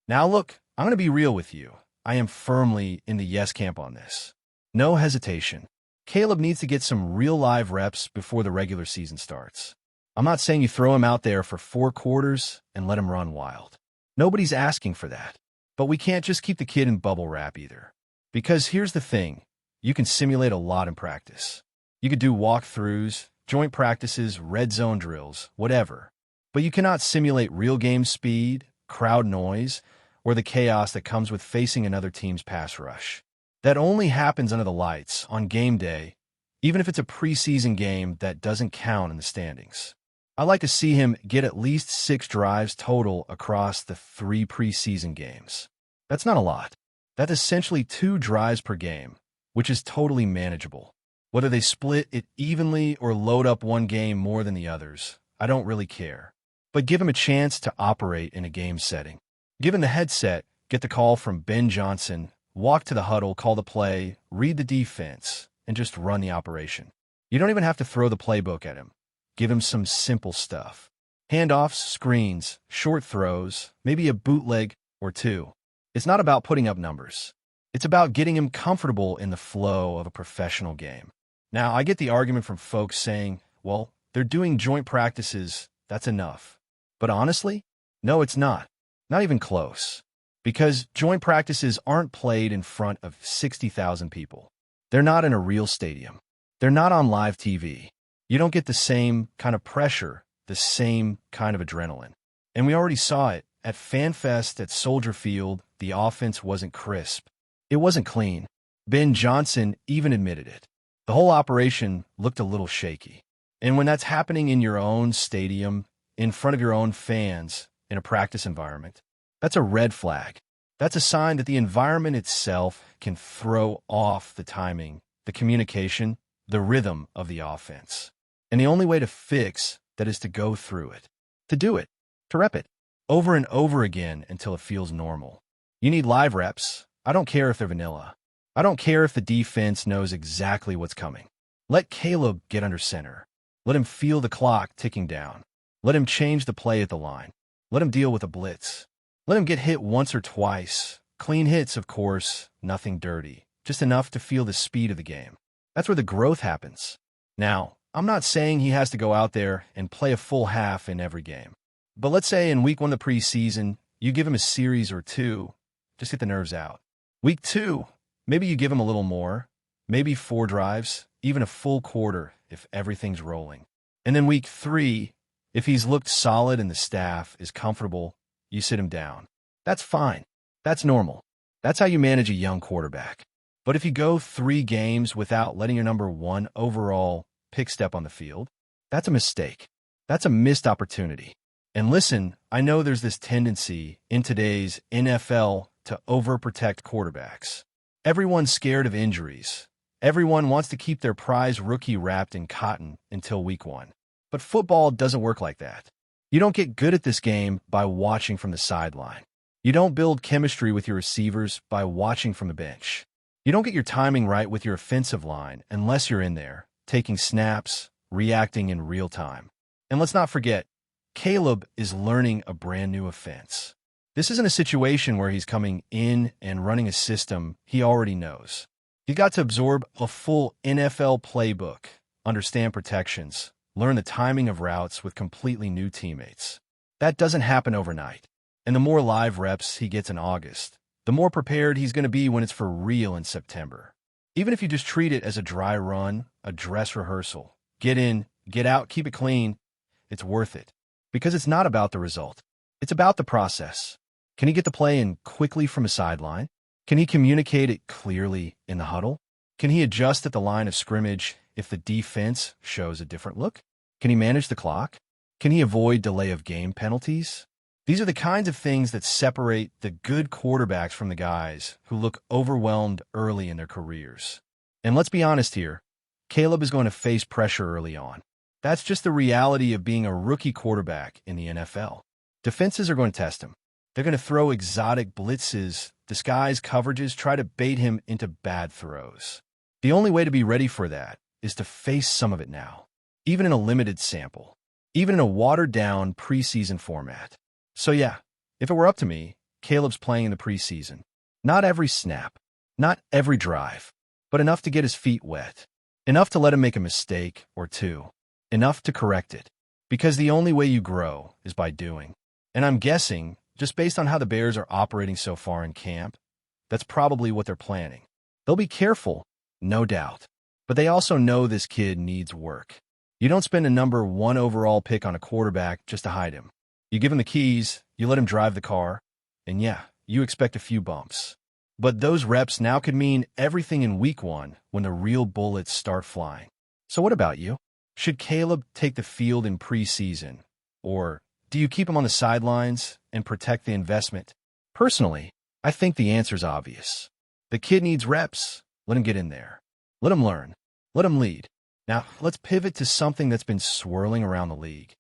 Now look, I'm going to be real with you. I am firmly in the yes camp on this. No hesitation. Caleb needs to get some real live reps before the regular season starts. I'm not saying you throw him out there for 4 quarters and let him run wild. Nobody's asking for that. But we can't just keep the kid in bubble wrap either. Because here's the thing. You can simulate a lot in practice. You could do walkthroughs, joint practices, red zone drills, whatever. But you cannot simulate real game speed, crowd noise, or the chaos that comes with facing another team's pass rush. That only happens under the lights, on game day, even if it's a preseason game that doesn't count in the standings. I like to see him get at least 6 drives total across the 3 preseason games. That's not a lot. That's essentially 2 drives per game, which is totally manageable. Whether they split it evenly or load up one game more than the others, I don't really care. But give him a chance to operate in a game setting. Give him the headset, get the call from Ben Johnson, walk to the huddle, call the play, read the defense, and just run the operation. You don't even have to throw the playbook at him. Give him some simple stuff. Handoffs, screens, short throws, maybe a bootleg or 2. It's not about putting up numbers. It's about getting him comfortable in the flow of a professional game. Now, I get the argument from folks saying, well, they're doing joint practices, that's enough. But honestly, no, it's not. Not even close. Because joint practices aren't played in front of 60,000 people. They're not in a real stadium. They're not on live TV. You don't get the same kind of pressure, the same kind of adrenaline. And we already saw it. At FanFest at Soldier Field, the offense wasn't crisp. It wasn't clean. Ben Johnson even admitted it. The whole operation looked a little shaky. And when that's happening in your own stadium, in front of your own fans, in a practice environment, that's a red flag. That's a sign that the environment itself can throw off the timing, the communication, the rhythm of the offense. And the only way to fix that is to go through it, to do it, to rep it, over and over again until it feels normal. You need live reps. I don't care if they're vanilla. I don't care if the defense knows exactly what's coming. Let Caleb get under center. Let him feel the clock ticking down. Let him change the play at the line. Let him deal with a blitz. Let him get hit once or twice. Clean hits, of course, nothing dirty. Just enough to feel the speed of the game. That's where the growth happens. Now, I'm not saying he has to go out there and play a full half in every game. But let's say in week 1 of the preseason, you give him a series or 2, just get the nerves out. Week 2, maybe you give him a little more, maybe 4 drives, even a full quarter if everything's rolling. And then week 3, if he's looked solid and the staff is comfortable, you sit him down. That's fine. That's normal. That's how you manage a young quarterback. But if you go 3 games without letting your number 1 overall pick step on the field, that's a mistake. That's a missed opportunity. And listen, I know there's this tendency in today's NFL to overprotect quarterbacks. Everyone's scared of injuries. Everyone wants to keep their prize rookie wrapped in cotton until week 1. But football doesn't work like that. You don't get good at this game by watching from the sideline. You don't build chemistry with your receivers by watching from the bench. You don't get your timing right with your offensive line unless you're in there, taking snaps, reacting in real time. And let's not forget, Caleb is learning a brand new offense. This isn't a situation where he's coming in and running a system he already knows. He got to absorb a full NFL playbook, understand protections, learn the timing of routes with completely new teammates. That doesn't happen overnight. And the more live reps he gets in August, the more prepared he's going to be when it's for real in September. Even if you just treat it as a dry run, a dress rehearsal, get in, get out, keep it clean, it's worth it. Because it's not about the result. It's about the process. Can he get the play in quickly from a sideline? Can he communicate it clearly in the huddle? Can he adjust at the line of scrimmage if the defense shows a different look? Can he manage the clock? Can he avoid delay of game penalties? These are the kinds of things that separate the good quarterbacks from the guys who look overwhelmed early in their careers. And let's be honest here, Caleb is going to face pressure early on. That's just the reality of being a rookie quarterback in the NFL. Defenses are going to test him. They're going to throw exotic blitzes, disguise coverages, try to bait him into bad throws. The only way to be ready for that is to face some of it now, even in a limited sample, even in a watered-down preseason format. So yeah, if it were up to me, Caleb's playing in the preseason. Not every snap, not every drive, but enough to get his feet wet. Enough to let him make a mistake or two. Enough to correct it. Because the only way you grow is by doing. And I'm guessing, just based on how the Bears are operating so far in camp, that's probably what they're planning. They'll be careful, no doubt. But they also know this kid needs work. You don't spend a number 1 overall pick on a quarterback just to hide him. You give him the keys, you let him drive the car, and yeah, you expect a few bumps. But those reps now could mean everything in week 1 when the real bullets start flying. So what about you? Should Caleb take the field in preseason? Or do you keep him on the sidelines and protect the investment? Personally, I think the answer's obvious. The kid needs reps. Let him get in there. Let him learn. Let him lead. Now, let's pivot to something that's been swirling around the league.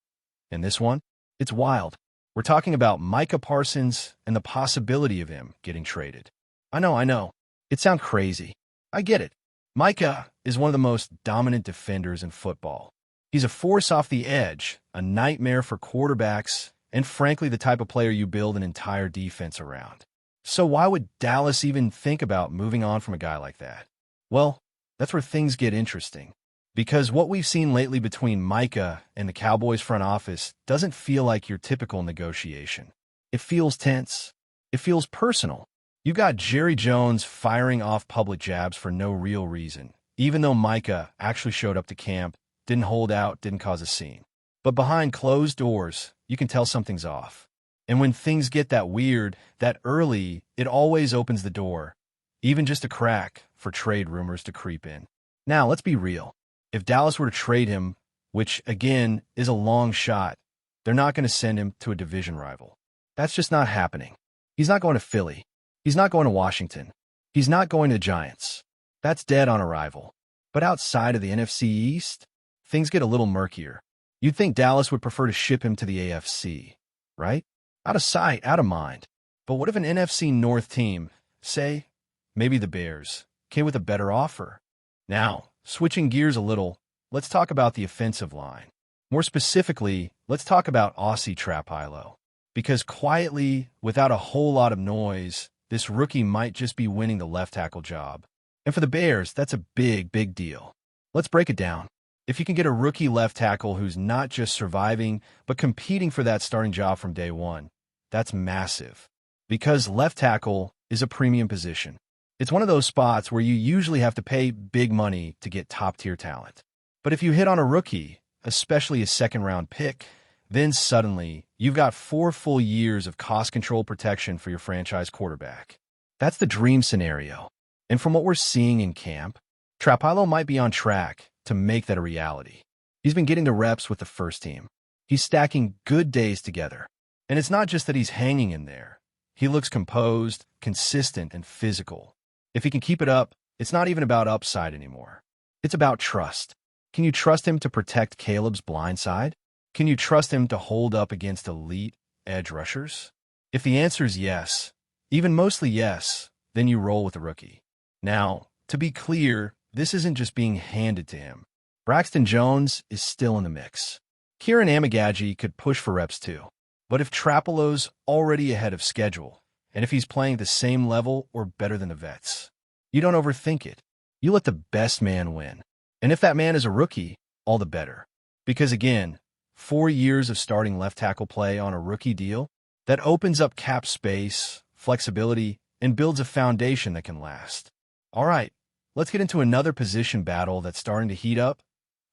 And this one? It's wild. We're talking about Micah Parsons and the possibility of him getting traded. I know. It sounds crazy. I get it. Micah is one of the most dominant defenders in football. He's a force off the edge, a nightmare for quarterbacks, and frankly the type of player you build an entire defense around. So why would Dallas even think about moving on from a guy like that? Well, that's where things get interesting. Because what we've seen lately between Micah and the Cowboys front office doesn't feel like your typical negotiation. It feels tense. It feels personal. You've got Jerry Jones firing off public jabs for no real reason, even though Micah actually showed up to camp, didn't hold out, didn't cause a scene. But behind closed doors, you can tell something's off. And when things get that weird, that early, it always opens the door, even just a crack, for trade rumors to creep in. Now, let's be real. If Dallas were to trade him, which, again, is a long shot, they're not going to send him to a division rival. That's just not happening. He's not going to Philly. He's not going to Washington. He's not going to the Giants. That's dead on arrival. But outside of the NFC East, things get a little murkier. You'd think Dallas would prefer to ship him to the AFC, right? Out of sight, out of mind. But what if an NFC North team, say, maybe the Bears, came with a better offer? Now, switching gears a little, let's talk about the offensive line. More specifically, let's talk about Aussie Trapilo. Because quietly, without a whole lot of noise, this rookie might just be winning the left tackle job. And for the Bears, that's a big, big deal. Let's break it down. If you can get a rookie left tackle who's not just surviving, but competing for that starting job from day one, that's massive. Because left tackle is a premium position. It's one of those spots where you usually have to pay big money to get top-tier talent. But if you hit on a rookie, especially a second-round pick, then suddenly you've got 4 full years of cost control protection for your franchise quarterback. That's the dream scenario. And from what we're seeing in camp, Trapilo might be on track to make that a reality. He's been getting the reps with the first team. He's stacking good days together. And it's not just that he's hanging in there. He looks composed, consistent, and physical. If he can keep it up, it's not even about upside anymore. It's about trust. Can you trust him to protect Caleb's blind side? Can you trust him to hold up against elite edge rushers? If the answer is yes, even mostly yes, then you roll with the rookie. Now, to be clear, this isn't just being handed to him. Braxton Jones is still in the mix. Kieran Amagagi could push for reps too. But if Trapilo's already ahead of schedule, and if he's playing the same level or better than the vets, you don't overthink it. You let the best man win. And if that man is a rookie, all the better. Because again, 4 years of starting left tackle play on a rookie deal, that opens up cap space, flexibility, and builds a foundation that can last. All right, let's get into another position battle that's starting to heat up.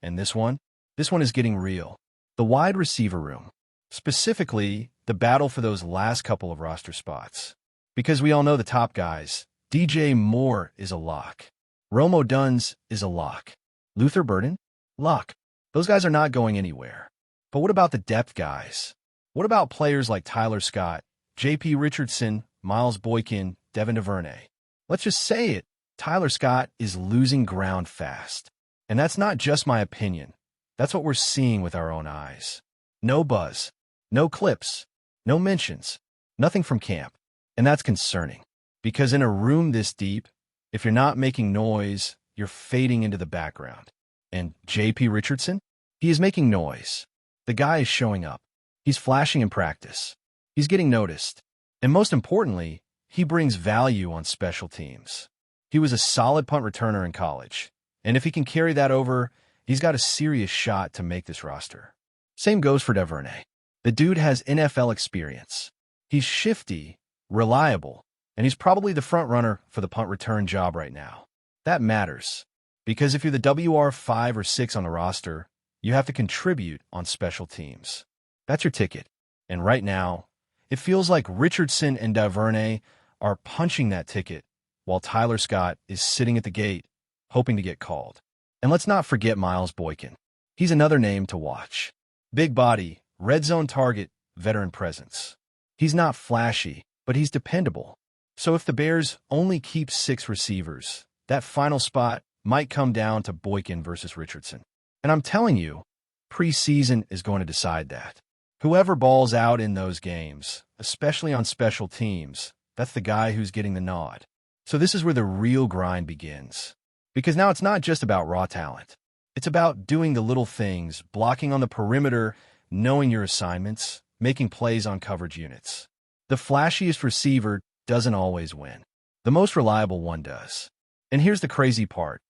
And this one is getting real. The wide receiver room. Specifically, the battle for those last couple of roster spots. Because we all know the top guys. DJ Moore is a lock. Rome Odunze is a lock. Luther Burden? Lock. Those guys are not going anywhere. But what about the depth guys? What about players like Tyler Scott, J.P. Richardson, Miles Boykin, Devin DuVernay? Let's just say it. Tyler Scott is losing ground fast. And that's not just my opinion. That's what we're seeing with our own eyes. No buzz. No clips, no mentions, nothing from camp. And that's concerning. Because in a room this deep, if you're not making noise, you're fading into the background. And J.P. Richardson? He is making noise. The guy is showing up. He's flashing in practice. He's getting noticed. And most importantly, he brings value on special teams. He was a solid punt returner in college, and if he can carry that over, he's got a serious shot to make this roster. Same goes for Duvernay. The dude has NFL experience. He's shifty, reliable, and he's probably the front runner for the punt return job right now. That matters, because if you're the WR5 or 6 on the roster, you have to contribute on special teams. That's your ticket. And right now, it feels like Richardson and Duvernay are punching that ticket, while Tyler Scott is sitting at the gate, hoping to get called. And let's not forget Miles Boykin. He's another name to watch. Big body, red zone target, veteran presence. He's not flashy, but he's dependable. So if the Bears only keep 6 receivers, that final spot might come down to Boykin versus Richardson. And I'm telling you, preseason is going to decide that. Whoever balls out in those games, especially on special teams, that's the guy who's getting the nod. So this is where the real grind begins. Because now it's not just about raw talent. It's about doing the little things, blocking on the perimeter, knowing your assignments, making plays on coverage units. The flashiest receiver doesn't always win. The most reliable one does. And here's the crazy part.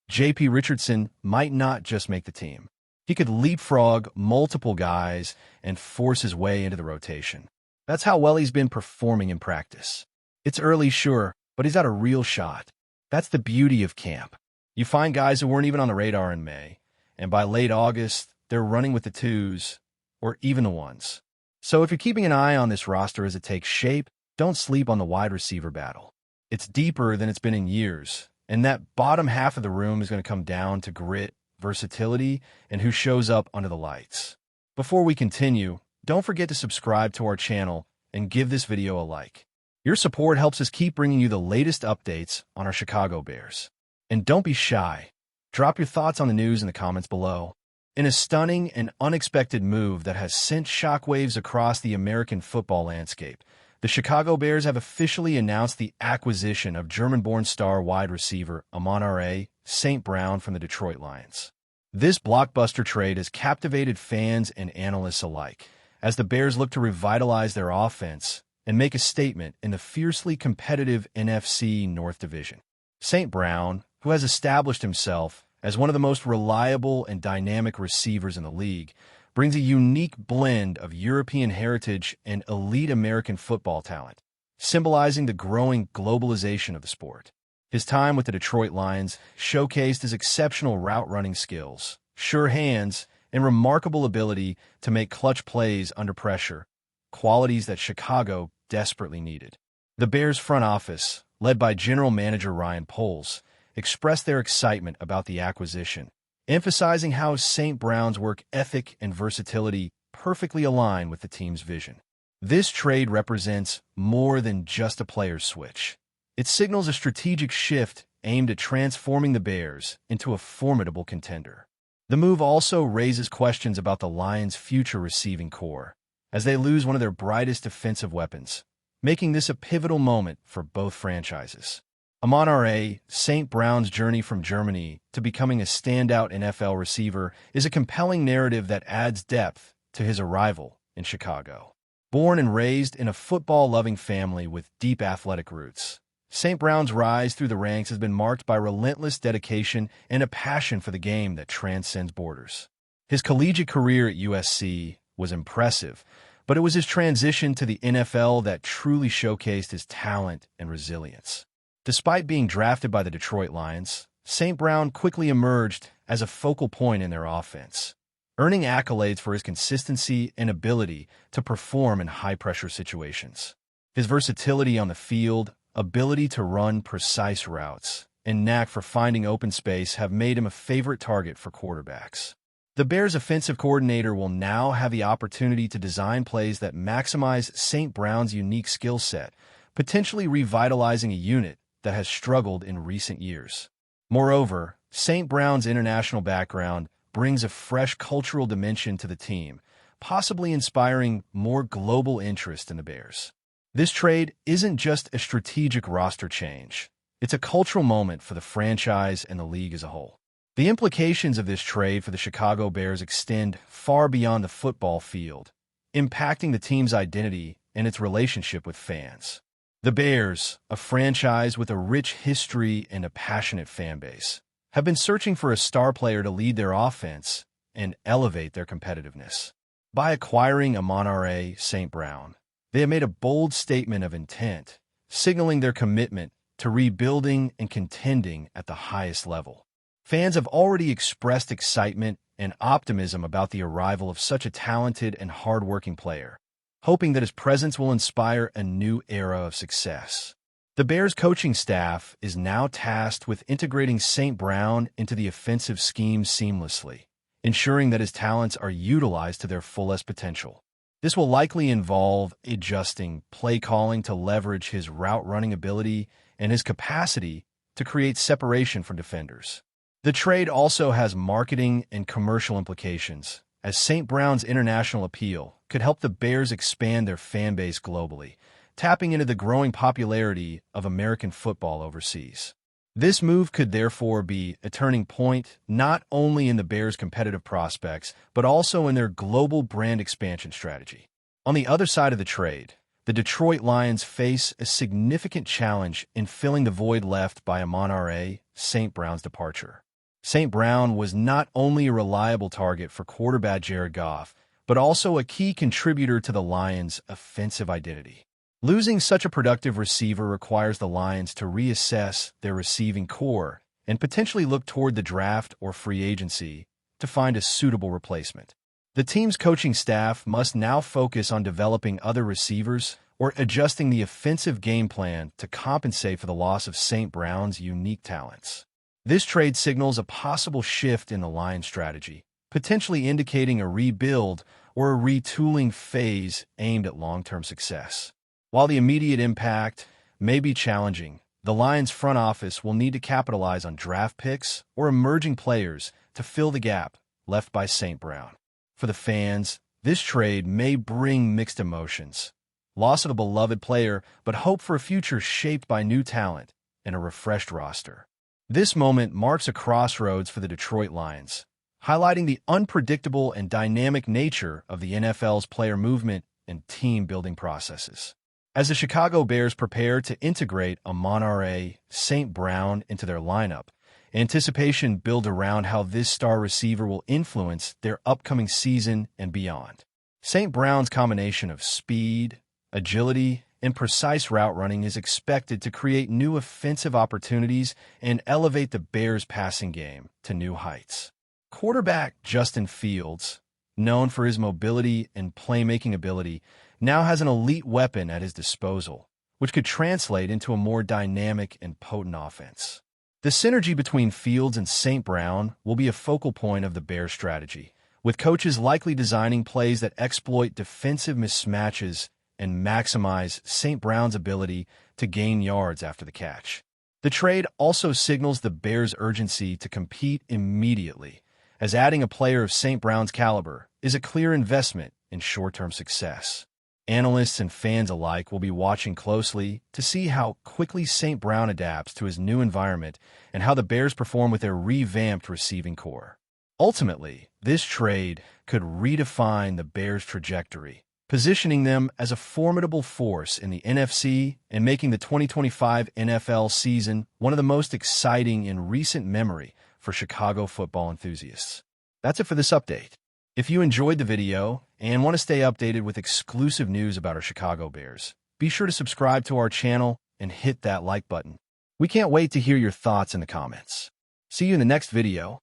J.P. Richardson might not just make the team. He could leapfrog multiple guys and force his way into the rotation. That's how well he's been performing in practice. It's early, sure, but he's got a real shot. That's the beauty of camp. You find guys who weren't even on the radar in May, and by late August, they're running with the 2s, or even the 1s. So if you're keeping an eye on this roster as it takes shape, don't sleep on the wide receiver battle. It's deeper than it's been in years, and that bottom half of the room is going to come down to grit, versatility, and who shows up under the lights. Before we continue, don't forget to subscribe to our channel and give this video a like. Your support helps us keep bringing you the latest updates on our Chicago Bears. And don't be shy. Drop your thoughts on the news in the comments below. In a stunning and unexpected move that has sent shockwaves across the American football landscape, the Chicago Bears have officially announced the acquisition of German-born star wide receiver Amon-Ra St. Brown from the Detroit Lions. This blockbuster trade has captivated fans and analysts alike, as the Bears look to revitalize their offense and make a statement in the fiercely competitive NFC North Division. St. Brown, who has established himself as one of the most reliable and dynamic receivers in the league, brings a unique blend of European heritage and elite American football talent, symbolizing the growing globalization of the sport. His time with the Detroit Lions showcased his exceptional route-running skills, sure hands, and remarkable ability to make clutch plays under pressure, qualities that Chicago desperately needed. The Bears front office, led by General Manager Ryan Poles, expressed their excitement about the acquisition, emphasizing how St. Brown's work ethic and versatility perfectly align with the team's vision. This trade represents more than just a player's switch. It signals a strategic shift aimed at transforming the Bears into a formidable contender. The move also raises questions about the Lions' future receiving core, as they lose one of their brightest defensive weapons, making this a pivotal moment for both franchises. Amon-Ra St. Brown's journey from Germany to becoming a standout NFL receiver is a compelling narrative that adds depth to his arrival in Chicago. Born and raised in a football-loving family with deep athletic roots, St. Brown's rise through the ranks has been marked by relentless dedication and a passion for the game that transcends borders. His collegiate career at USC was impressive, but it was his transition to the NFL that truly showcased his talent and resilience. Despite being drafted by the Detroit Lions, St. Brown quickly emerged as a focal point in their offense, earning accolades for his consistency and ability to perform in high-pressure situations. His versatility on the field, ability to run precise routes, and knack for finding open space have made him a favorite target for quarterbacks. The Bears' offensive coordinator will now have the opportunity to design plays that maximize St. Brown's unique skill set, potentially revitalizing a unit that has struggled in recent years. Moreover, St. Brown's international background brings a fresh cultural dimension to the team, possibly inspiring more global interest in the Bears. This trade isn't just a strategic roster change. It's a cultural moment for the franchise and the league as a whole. The implications of this trade for the Chicago Bears extend far beyond the football field, impacting the team's identity and its relationship with fans. The Bears, a franchise with a rich history and a passionate fan base, have been searching for a star player to lead their offense and elevate their competitiveness. By acquiring Amon-Ra St. Brown, they have made a bold statement of intent, signaling their commitment to rebuilding and contending at the highest level. Fans have already expressed excitement and optimism about the arrival of such a talented and hard-working player, hoping that his presence will inspire a new era of success. The Bears' coaching staff is now tasked with integrating St. Brown into the offensive scheme seamlessly, ensuring that his talents are utilized to their fullest potential. This will likely involve adjusting play calling to leverage his route-running ability and his capacity to create separation from defenders. The trade also has marketing and commercial implications, as St. Brown's international appeal could help the Bears expand their fan base globally, tapping into the growing popularity of American football overseas. This move could therefore be a turning point not only in the Bears' competitive prospects, but also in their global brand expansion strategy. On the other side of the trade, the Detroit Lions face a significant challenge in filling the void left by Amon-Ra St. Brown's departure. St. Brown was not only a reliable target for quarterback Jared Goff, but also a key contributor to the Lions' offensive identity. Losing such a productive receiver requires the Lions to reassess their receiving core and potentially look toward the draft or free agency to find a suitable replacement. The team's coaching staff must now focus on developing other receivers or adjusting the offensive game plan to compensate for the loss of St. Brown's unique talents. This trade signals a possible shift in the Lions' strategy, potentially indicating a rebuild or a retooling phase aimed at long-term success. While the immediate impact may be challenging, the Lions' front office will need to capitalize on draft picks or emerging players to fill the gap left by St. Brown. For the fans, this trade may bring mixed emotions. Loss of a beloved player, but hope for a future shaped by new talent and a refreshed roster. This moment marks a crossroads for the Detroit Lions, highlighting the unpredictable and dynamic nature of the NFL's player movement and team-building processes. As the Chicago Bears prepare to integrate Amon-Ra St. Brown into their lineup, anticipation builds around how this star receiver will influence their upcoming season and beyond. St. Brown's combination of speed, agility, and precise route running is expected to create new offensive opportunities and elevate the Bears' passing game to new heights. Quarterback Justin Fields, known for his mobility and playmaking ability, now has an elite weapon at his disposal, which could translate into a more dynamic and potent offense. The synergy between Fields and St. Brown will be a focal point of the Bears' strategy, with coaches likely designing plays that exploit defensive mismatches and maximize St. Brown's ability to gain yards after the catch. The trade also signals the Bears' urgency to compete immediately, as adding a player of St. Brown's caliber is a clear investment in short-term success. Analysts and fans alike will be watching closely to see how quickly St. Brown adapts to his new environment and how the Bears perform with their revamped receiving core. Ultimately, this trade could redefine the Bears' trajectory, positioning them as a formidable force in the NFC and making the 2025 NFL season one of the most exciting in recent memory for Chicago football enthusiasts. That's it for this update. If you enjoyed the video and want to stay updated with exclusive news about our Chicago Bears, be sure to subscribe to our channel and hit that like button. We can't wait to hear your thoughts in the comments. See you in the next video.